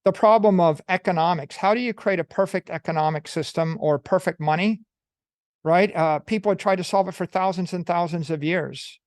the problem of economics. How do you create a perfect economic system or perfect money? Right? People had tried to solve it for thousands and thousands of years.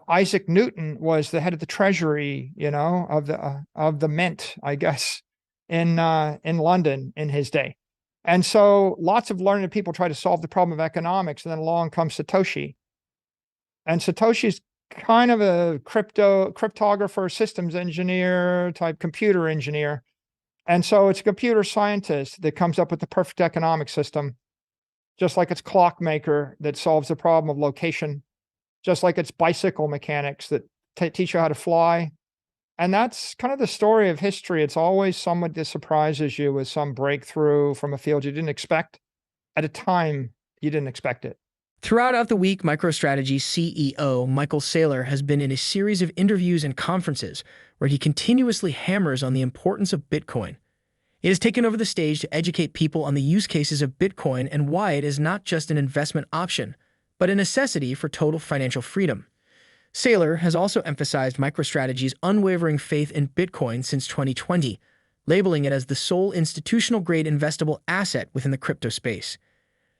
Isaac Newton was the head of the treasury, of the mint, I guess, in London in his day. And so lots of learned people try to solve the problem of economics, and then along comes Satoshi. And Satoshi's kind of a cryptographer, systems engineer type computer engineer. And so it's a computer scientist that comes up with the perfect economic system, just like it's clockmaker that solves the problem of location, just like it's bicycle mechanics that teach you how to fly. And that's kind of the story of history. It's always someone that surprises you with some breakthrough from a field you didn't expect at a time you didn't expect it. Throughout the week, MicroStrategy CEO Michael Saylor has been in a series of interviews and conferences where he continuously hammers on the importance of Bitcoin. It has taken over the stage to educate people on the use cases of Bitcoin and why it is not just an investment option, but a necessity for total financial freedom. Saylor has also emphasized MicroStrategy's unwavering faith in Bitcoin since 2020, labeling it as the sole institutional-grade investable asset within the crypto space.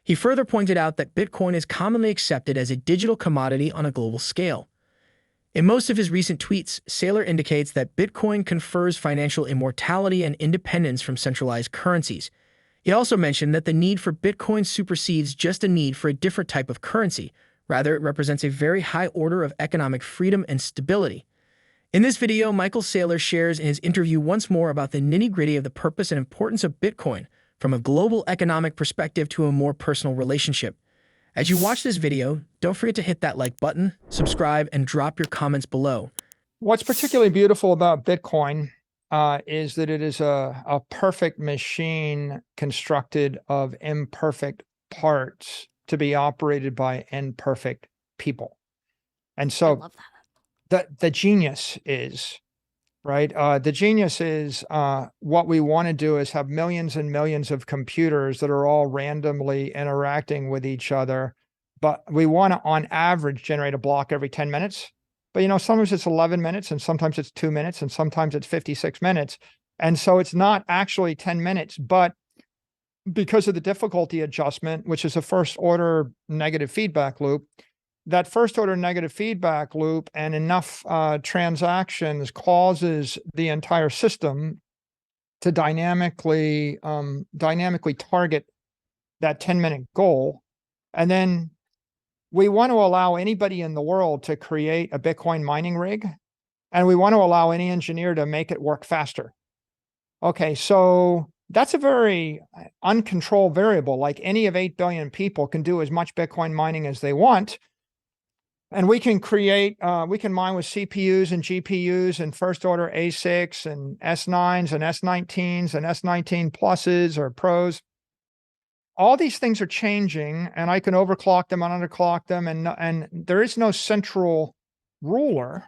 He further pointed out that Bitcoin is commonly accepted as a digital commodity on a global scale. In most of his recent tweets, Saylor indicates that Bitcoin confers financial immortality and independence from centralized currencies. He also mentioned that the need for Bitcoin supersedes just a need for a different type of currency. Rather, it represents a very high order of economic freedom and stability. In this video, Michael Saylor shares in his interview once more about the nitty-gritty of the purpose and importance of Bitcoin, from a global economic perspective to a more personal relationship. As you watch this video, don't forget to hit that like button, subscribe, and drop your comments below. What's particularly beautiful about Bitcoin is that it is a perfect machine constructed of imperfect parts to be operated by imperfect people. And so I love that. the genius is, right? The genius is what we want to do is have millions and millions of computers that are all randomly interacting with each other. But we want to, on average, generate a block every 10 minutes. But, sometimes it's 11 minutes and sometimes it's 2 minutes and sometimes it's 56 minutes. And so it's not actually 10 minutes, but because of the difficulty adjustment, which is a first order negative feedback loop, that first order negative feedback loop and enough transactions causes the entire system to dynamically target that 10-minute goal. And then we want to allow anybody in the world to create a Bitcoin mining rig, and we want to allow any engineer to make it work faster. Okay, so that's a very uncontrolled variable. Like any of 8 billion people can do as much Bitcoin mining as they want. And we can we can mine with CPUs and GPUs and first order ASICs and S9s and S19s and S19 pluses or pros. All these things are changing, and I can overclock them and underclock them, and there is no central ruler.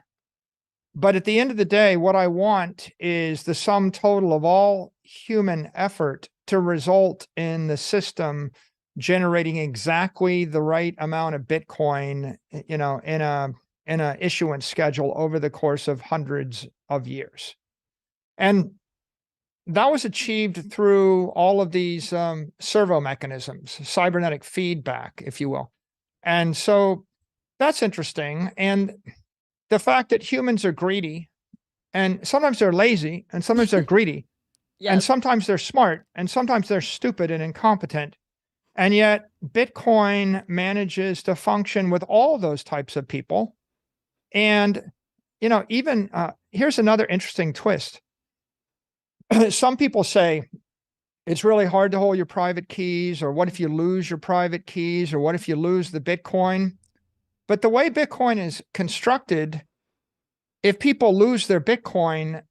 But at the end of the day, what I want is the sum total of all human effort to result in the system generating exactly the right amount of Bitcoin, in a issuance schedule over the course of hundreds of years. And that was achieved through all of these servo mechanisms, cybernetic feedback, if you will. And so that's interesting. And the fact that humans are greedy, and sometimes they're lazy, and sometimes they're greedy, Yes. and sometimes they're smart, and sometimes they're stupid and incompetent. And yet Bitcoin manages to function with all those types of people. And, even here's another interesting twist. Some people say it's really hard to hold your private keys, or what if you lose your private keys, or what if you lose the Bitcoin? But the way Bitcoin is constructed, if people lose their Bitcoin,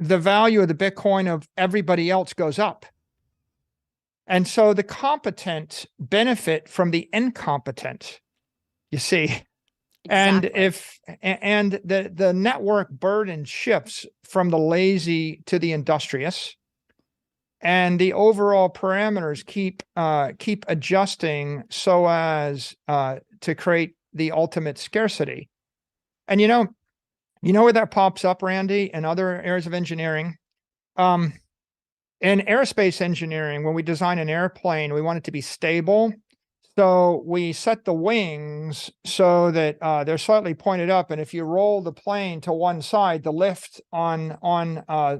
the value of the Bitcoin of everybody else goes up. And so the competent benefit from the incompetent, you see. Exactly. And the network burden shifts from the lazy to the industrious, and the overall parameters keep adjusting so as to create the ultimate scarcity. And where that pops up, Randy, and other areas of engineering. In aerospace engineering, when we design an airplane, we want it to be stable. So we set the wings so that they're slightly pointed up. And if you roll the plane to one side, the lift on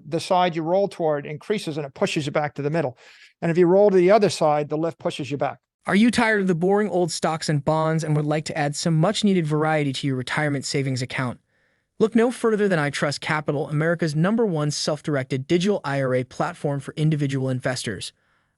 the side you roll toward increases and it pushes you back to the middle. And if you roll to the other side, the lift pushes you back. Are you tired of the boring old stocks and bonds and would like to add some much-needed variety to your retirement savings account? Look no further than iTrust.capital, America's #1 self-directed digital IRA platform for individual investors.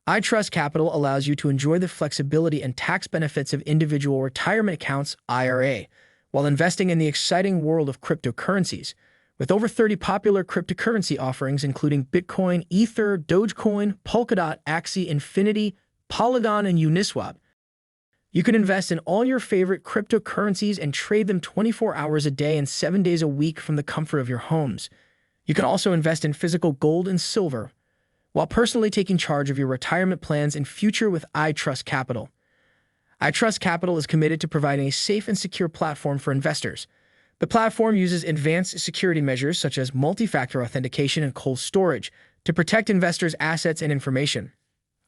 iTrust.capital allows you to enjoy the flexibility and tax benefits of individual retirement accounts (IRA) while investing in the exciting world of cryptocurrencies. With over 30 popular cryptocurrency offerings including Bitcoin, Ether, Dogecoin, Polkadot, Axie Infinity, Polygon, and Uniswap, you can invest in all your favorite cryptocurrencies and trade them 24 hours a day and 7 days a week from the comfort of your homes. You can also invest in physical gold and silver, while personally taking charge of your retirement plans and future with iTrust.capital. iTrust.capital is committed to providing a safe and secure platform for investors. The platform uses advanced security measures such as multi-factor authentication and cold storage to protect investors' assets and information.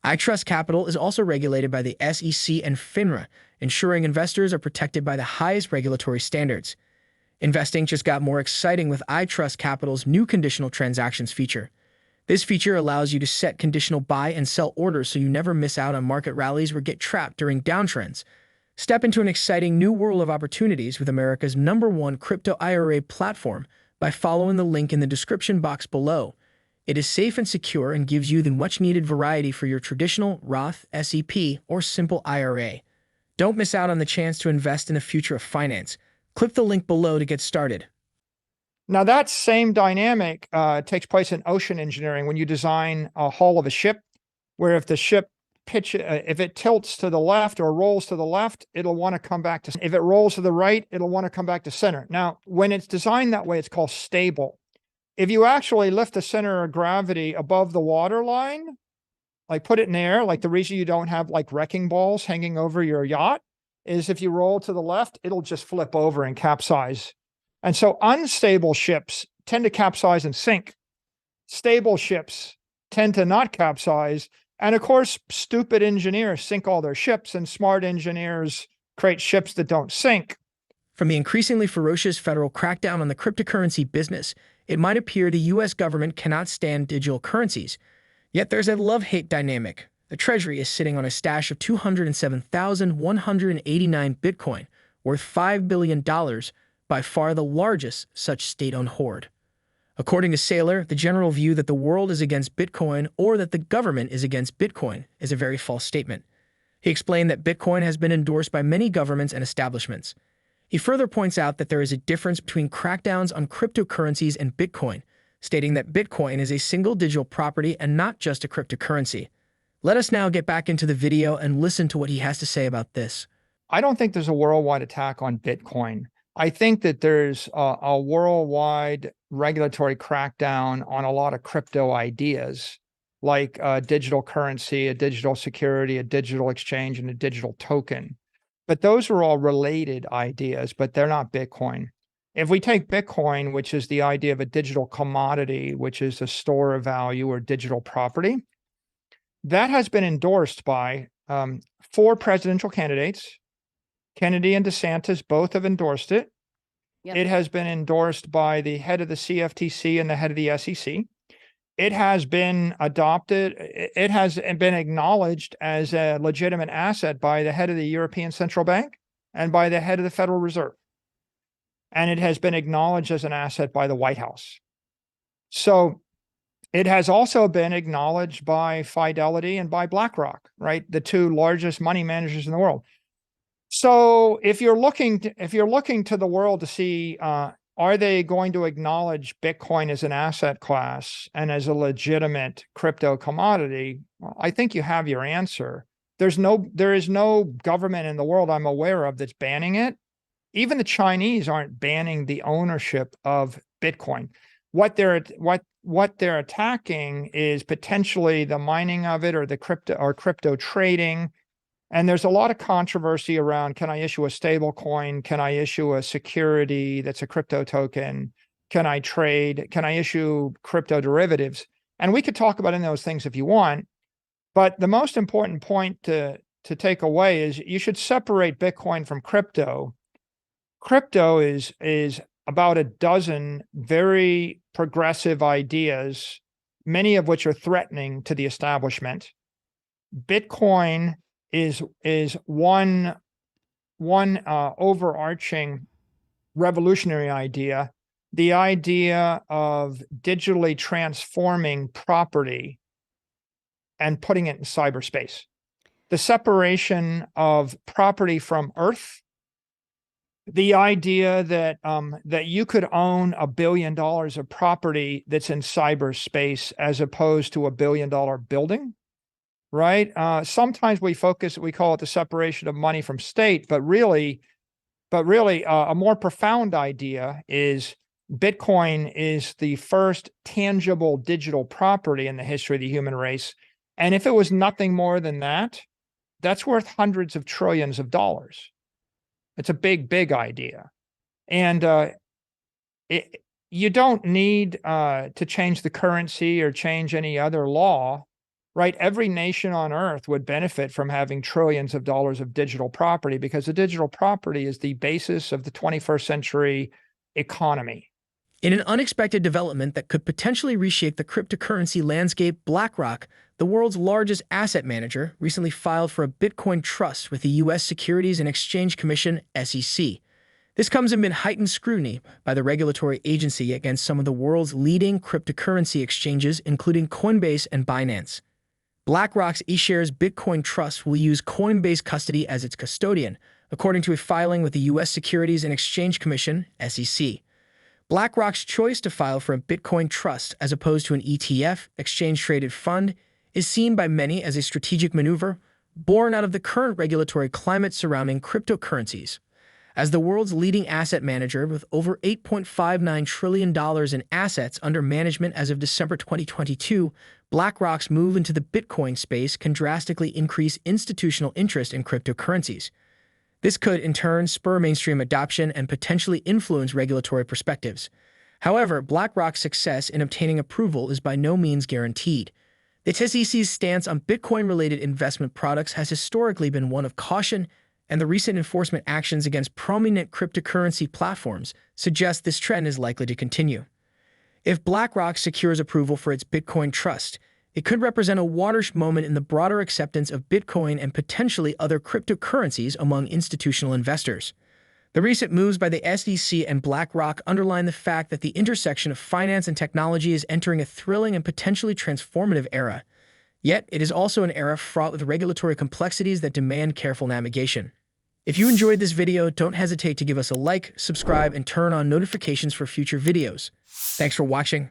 iTrust.capital is also regulated by the SEC and FINRA, ensuring investors are protected by the highest regulatory standards. Investing just got more exciting with iTrust.capital's new conditional transactions feature. This feature allows you to set conditional buy and sell orders so you never miss out on market rallies or get trapped during downtrends. Step into an exciting new world of opportunities with America's #1 crypto IRA platform by following the link in the description box below. It is safe and secure and gives you the much-needed variety for your traditional Roth, SEP, or simple IRA. Don't miss out on the chance to invest in the future of finance. Click the link below to get started. Now, that same dynamic takes place in ocean engineering when you design a hull of a ship, where if the ship if it tilts to the left or rolls to the left, it'll want to come back to, if it rolls to the right, it'll want to come back to center. Now, when it's designed that way, it's called stable. If you actually lift the center of gravity above the water line, like put it in the air, like the reason you don't have like wrecking balls hanging over your yacht is if you roll to the left, it'll just flip over and capsize. And so unstable ships tend to capsize and sink. Stable ships tend to not capsize. And of course, stupid engineers sink all their ships and smart engineers create ships that don't sink. From the increasingly ferocious federal crackdown on the cryptocurrency business, it might appear the U.S. government cannot stand digital currencies. Yet there's a love-hate dynamic. The Treasury is sitting on a stash of 207,189 Bitcoin, worth $5 billion, by far the largest such state-owned hoard. According to Saylor, the general view that the world is against Bitcoin or that the government is against Bitcoin is a very false statement. He explained that Bitcoin has been endorsed by many governments and establishments. He further points out that there is a difference between crackdowns on cryptocurrencies and Bitcoin, stating that Bitcoin is a single digital property and not just a cryptocurrency. Let us now get back into the video and listen to what he has to say about this. I don't think there's a worldwide attack on Bitcoin. I think that there's a worldwide regulatory crackdown on a lot of crypto ideas, like a digital currency, a digital security, a digital exchange, and a digital token. But those are all related ideas, but they're not Bitcoin. If we take Bitcoin, which is the idea of a digital commodity, which is a store of value or digital property, that has been endorsed by 4 presidential candidates. Kennedy and DeSantis both have endorsed it. Yep. It has been endorsed by the head of the CFTC and the head of the SEC. It has been adopted. It has been acknowledged as a legitimate asset by the head of the European Central Bank and by the head of the Federal Reserve. And it has been acknowledged as an asset by the White House. So it has also been acknowledged by Fidelity and by BlackRock, right? The 2 largest money managers in the world. So if you're looking to the world to see, are they going to acknowledge Bitcoin as an asset class and as a legitimate crypto commodity? Well, I think you have your answer. There is no government in the world I'm aware of that's banning it. Even the Chinese aren't banning the ownership of Bitcoin. What they're attacking is potentially the mining of it or the crypto trading. And there's a lot of controversy around, can I issue a stable coin? Can I issue a security that's a crypto token? Can I trade? Can I issue crypto derivatives? And we could talk about any of those things if you want, but the most important point to take away is you should separate Bitcoin from crypto. Crypto is about a dozen very progressive ideas, many of which are threatening to the establishment. Bitcoin is one overarching revolutionary idea, the idea of digitally transforming property and putting it in cyberspace. The separation of property from earth, the idea that that you could own $1 billion of property that's in cyberspace as opposed to $1 billion building, right? Sometimes we call it the separation of money from state, but really, a more profound idea is Bitcoin is the first tangible digital property in the history of the human race. And if it was nothing more than that, that's worth hundreds of trillions of dollars. It's a big, big idea. And you don't need to change the currency or change any other law, right? Every nation on earth would benefit from having trillions of dollars of digital property, because the digital property is the basis of the 21st century economy. In an unexpected development that could potentially reshape the cryptocurrency landscape, BlackRock, the world's largest asset manager, recently filed for a Bitcoin trust with the U.S. Securities and Exchange Commission, SEC. This comes amid heightened scrutiny by the regulatory agency against some of the world's leading cryptocurrency exchanges, including Coinbase and Binance. BlackRock's eShares Bitcoin Trust will use Coinbase custody as its custodian, according to a filing with the U.S. Securities and Exchange Commission, SEC. BlackRock's choice to file for a Bitcoin trust as opposed to an ETF, exchange-traded fund, is seen by many as a strategic maneuver born out of the current regulatory climate surrounding cryptocurrencies. As the world's leading asset manager with over $8.59 trillion in assets under management as of December 2022, BlackRock's move into the Bitcoin space can drastically increase institutional interest in cryptocurrencies. This could, in turn, spur mainstream adoption and potentially influence regulatory perspectives. However, BlackRock's success in obtaining approval is by no means guaranteed. The SEC's stance on Bitcoin-related investment products has historically been one of caution, and the recent enforcement actions against prominent cryptocurrency platforms suggest this trend is likely to continue. If BlackRock secures approval for its Bitcoin trust, it could represent a watershed moment in the broader acceptance of Bitcoin and potentially other cryptocurrencies among institutional investors. The recent moves by the SEC and BlackRock underline the fact that the intersection of finance and technology is entering a thrilling and potentially transformative era. Yet, it is also an era fraught with regulatory complexities that demand careful navigation. If you enjoyed this video, don't hesitate to give us a like, subscribe, and turn on notifications for future videos. Thanks for watching.